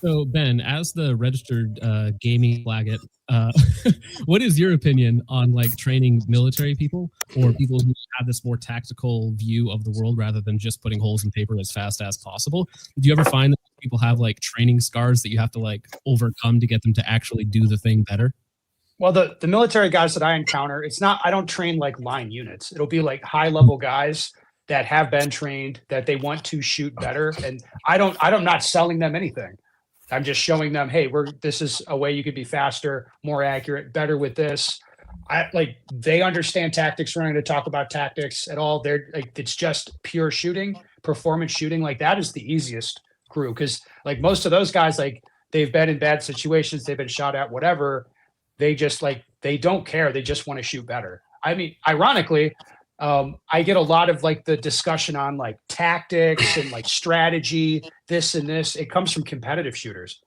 So Ben, as the registered gaming flaggett, what is your opinion on like training military people or people who have this more tactical view of the world rather than just putting holes in paper as fast as possible? Do you ever find that people have like training scars that you have to like overcome to get them to actually do the thing better? Well, the military guys that I encounter, it's not, I don't train like line units. It'll be like high level guys that have been trained that they want to shoot better. And I'm not selling them anything. I'm just showing them, hey, this is a way you could be faster, more accurate, better with this. They understand tactics. We're not going to talk about tactics at all. They're like, it's just pure shooting, performance shooting. Like that is the easiest crew. Cause like most of those guys, like they've been in bad situations, they've been shot at, whatever. They just they don't care. They just want to shoot better. I mean, ironically, I get a lot of like the discussion on like tactics and like strategy, this and this. It comes from competitive shooters.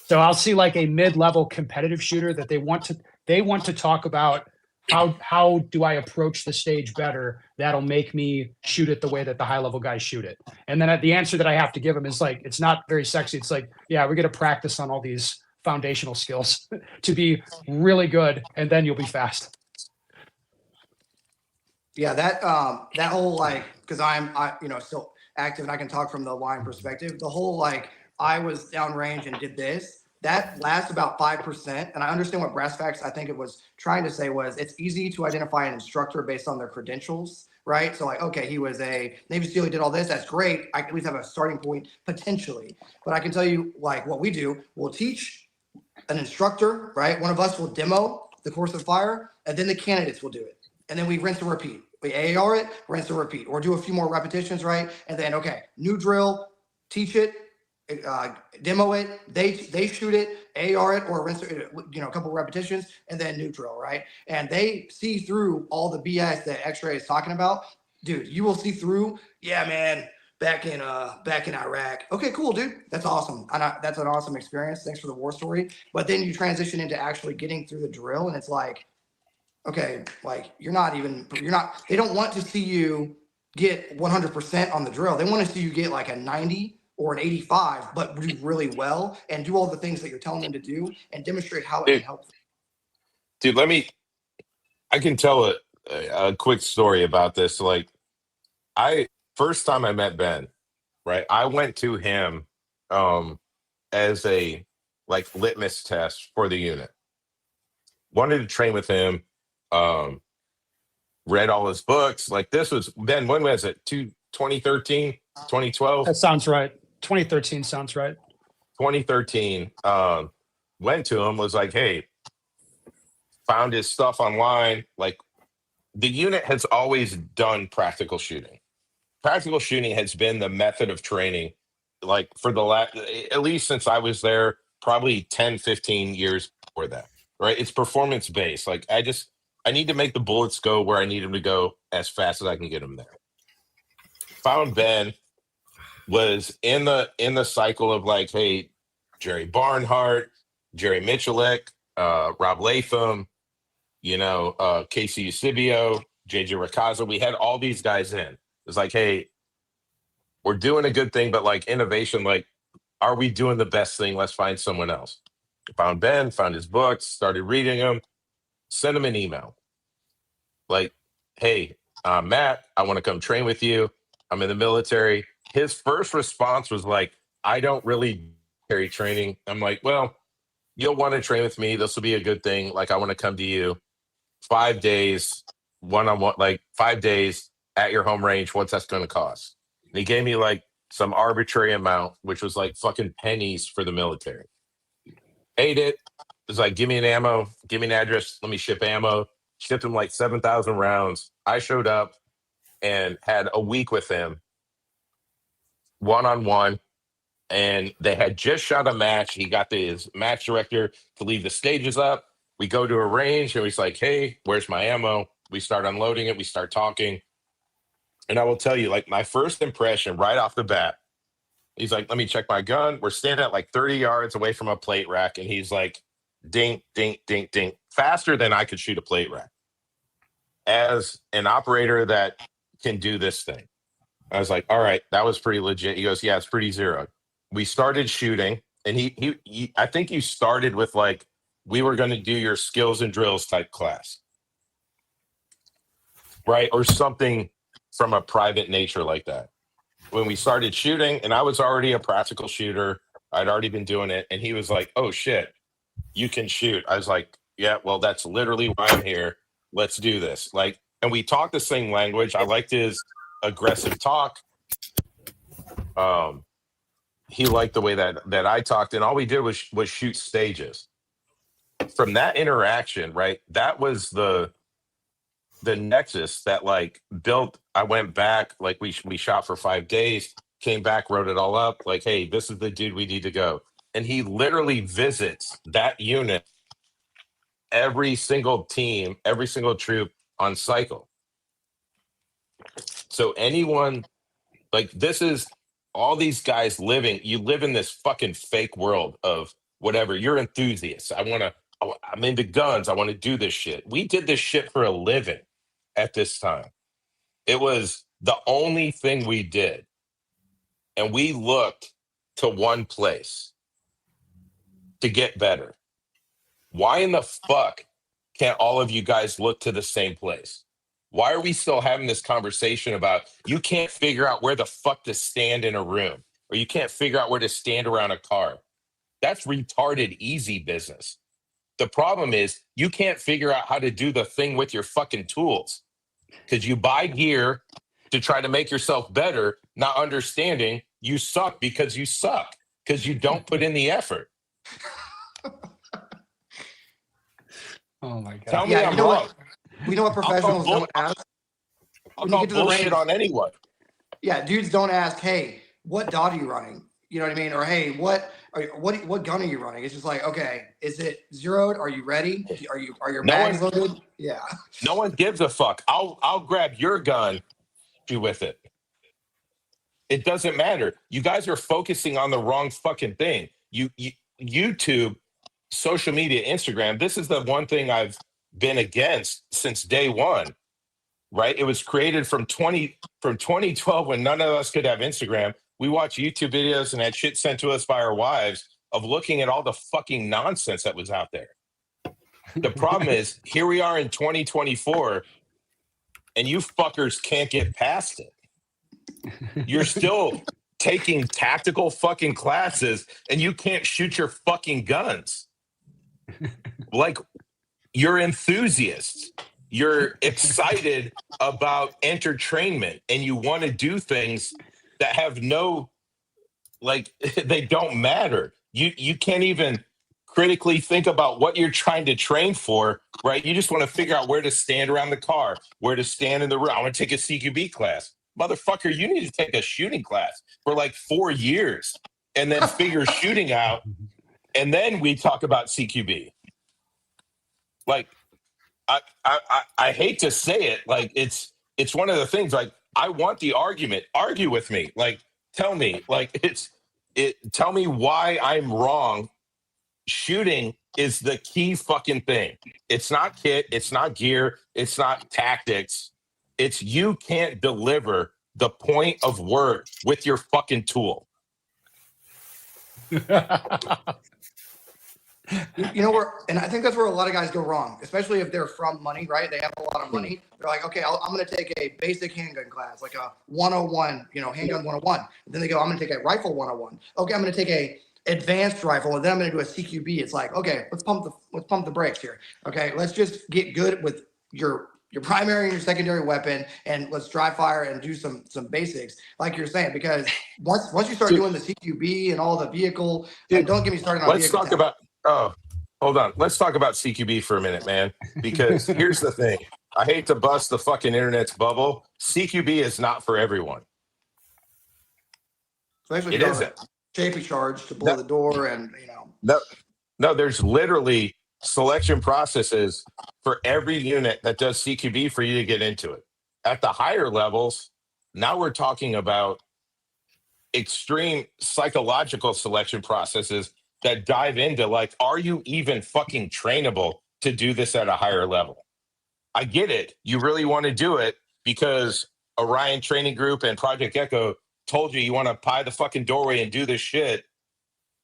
So I'll see like a mid-level competitive shooter that they want to talk about how do I approach the stage better that'll make me shoot it the way that the high-level guys shoot it. And then the answer that I have to give them is like, it's not very sexy. It's like, yeah, we're going to practice on all these foundational skills to be really good, and then you'll be fast. Yeah, that whole like, because I still active and I can talk from the line perspective. The whole like I was downrange and did this. That lasts about 5%. And I understand what Brass Facts I think it was trying to say was it's easy to identify an instructor based on their credentials, right? So like, okay, he was a Navy SEAL, he did all this. That's great. I at least have a starting point potentially. But I can tell you like what we do, we'll teach an instructor, right? One of us will demo the course of fire, and then the candidates will do it. And then we rinse and repeat. We AAR it, rinse and repeat, or do a few more repetitions, right? And then, okay, new drill, teach it, demo it, they shoot it, AR it, or rinse it, a couple of repetitions, and then new drill, right? And they see through all the BS that X-Ray is talking about. Dude, you will see through, yeah, man, back in Iraq. Okay, cool, dude. That's awesome. That's an awesome experience. Thanks for the war story. But then you transition into actually getting through the drill, and it's like, okay, like they don't want to see you get 100% on the drill. They want to see you get like a 90 or an 85, but do really well and do all the things that you're telling them to do and demonstrate how it can help them. Dude, I can tell a quick story about this. Like, first time I met Ben, right? I went to him as a like litmus test for the unit. Wanted to train with him. Read all his books. Like this was Ben, when was it? 2013, 2012? That sounds right. 2013 sounds right. 2013. Went to him, was like, hey, found his stuff online. Like the unit has always done practical shooting. Practical shooting has been the method of training, like for the last, at least since I was there, probably 10, 15 years before that, right? It's performance based. Like I need to make the bullets go where I need them to go as fast as I can get them there. Found Ben, was in the cycle of like, hey, Jerry Barnhart, Jerry Michalik, Rob Latham, Casey Eusebio, JJ Racaza. We had all these guys in. It's like, hey, we're doing a good thing, but like innovation, like, are we doing the best thing? Let's find someone else. Found Ben, found his books, started reading them, sent him an email. Like, hey, Matt, I want to come train with you. I'm in the military. His first response was like, I don't really carry training. I'm like, well, you'll want to train with me. This will be a good thing. Like, I want to come to you 5 days, one-on-one, like 5 days at your home range. What's that's going to cost? And he gave me like some arbitrary amount, which was like fucking pennies for the military. Ate it. It was like, give me an ammo, give me an address. Let me ship ammo. Shipped him like 7,000 rounds. I showed up and had a week with him, one-on-one. And they had just shot a match. He got his match director to leave the stages up. We go to a range and he's like, hey, where's my ammo? We start unloading it. We start talking. And I will tell you, like, my first impression right off the bat, he's like, let me check my gun. We're standing at like 30 yards away from a plate rack. And he's like, ding, ding, ding, ding, faster than I could shoot a plate rack. As an operator that can do this thing, I was like, all right, that was pretty legit. He goes, yeah, it's pretty zero. We started shooting. And I think you started with like, we were going to do your skills and drills type class, right? Or something from a private nature like that. When we started shooting, and I was already a practical shooter, I'd already been doing it. And he was like, oh shit, you can shoot. I was like, yeah, well, that's literally why I'm here. Let's do this. Like, and we talked the same language. I liked his aggressive talk. He liked the way that I talked, and all we did was shoot stages. From that interaction, right? That was the nexus that like built. I went back, like we shot for 5 days, came back, wrote it all up. Like, hey, this is the dude we need to go. And he literally visits that unit, every single team, every single troop on cycle. So anyone, like, this is all these guys living, you live in this fucking fake world of whatever. You're enthusiasts. I'm into guns. I want to do this shit. We did this shit for a living at this time. It was the only thing we did. And we looked to one place to get better. Why in the fuck can't all of you guys look to the same place? Why are we still having this conversation about you can't figure out where the fuck to stand in a room, or you can't figure out where to stand around a car? That's retarded easy business. The problem is you can't figure out how to do the thing with your fucking tools because you buy gear to try to make yourself better, not understanding you suck because you suck because you don't put in the effort. Oh my god! Tell me I'm wrong. We know what professionals don't ask. I'll call bullshit on anyone. Yeah, dudes don't ask, hey, what dot are you running? You know what I mean? Or hey, what gun are you running? It's just like, okay, is it zeroed? Are you ready? Are your mags loaded? Yeah. No one gives a fuck. I'll grab your gun, shoot with it. It doesn't matter. You guys are focusing on the wrong fucking thing. YouTube, social media, Instagram. This is the one thing I've been against since day one. Right? It was created from 2012 when none of us could have Instagram. We watched YouTube videos and had shit sent to us by our wives of looking at all the fucking nonsense that was out there. The problem is, here we are in 2024, and you fuckers can't get past it. You're still taking tactical fucking classes, and you can't shoot your fucking guns. Like, you're enthusiasts. You're excited about entertainment, and you want to do things that have no, like, they don't matter. You can't even critically think about what you're trying to train for, right? You just want to figure out where to stand around the car, where to stand in the room. I want to take a CQB class. Motherfucker, you need to take a shooting class for like 4 years and then figure shooting out, and then we talk about CQB. Like, I hate to say it, like it's one of the things, like, I want the argument. Argue with me. Like, tell me, like, tell me why I'm wrong. Shooting is the key fucking thing. It's not kit, it's not gear, it's not tactics. It's you can't deliver the point of work with your fucking tool. You know and I think that's where a lot of guys go wrong, especially if they're from money, right? They have a lot of money. They're like, okay, I'm going to take a basic handgun class, like a 101, handgun 101. And then they go, I'm going to take a rifle 101. Okay, I'm going to take a advanced rifle, and then I'm going to do a CQB. It's like, okay, let's pump the brakes here. Okay, let's just get good with your primary and your secondary weapon, and let's dry fire and do some basics, like you're saying. Because once you start doing the CQB and all the vehicle, and don't get me started on let's talk about. Oh, hold on. Let's talk about CQB for a minute, man. Because here's the thing. I hate to bust the fucking internet's bubble. CQB is not for everyone. Especially it isn't. Shape charge to blow the door, and No, there's literally selection processes for every unit that does CQB for you to get into it. At the higher levels, now we're talking about extreme psychological selection processes that dive into, like, are you even fucking trainable to do this at a higher level? I get it. You really want to do it because Orion Training Group and Project Echo told you want to pie the fucking doorway and do this shit.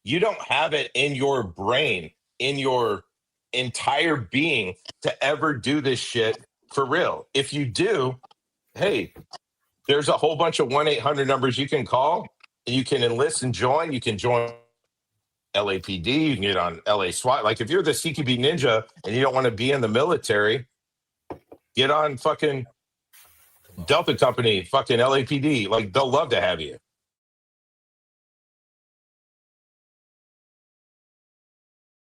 You don't have it in your brain, in your entire being to ever do this shit for real. If you do, hey, there's a whole bunch of 1-800 numbers you can call, and you can enlist and join. You can join LAPD, you can get on LA SWAT. Like, if you're the CQB ninja and you don't want to be in the military, get on fucking Delta Company, fucking LAPD. Like, they'll love to have you.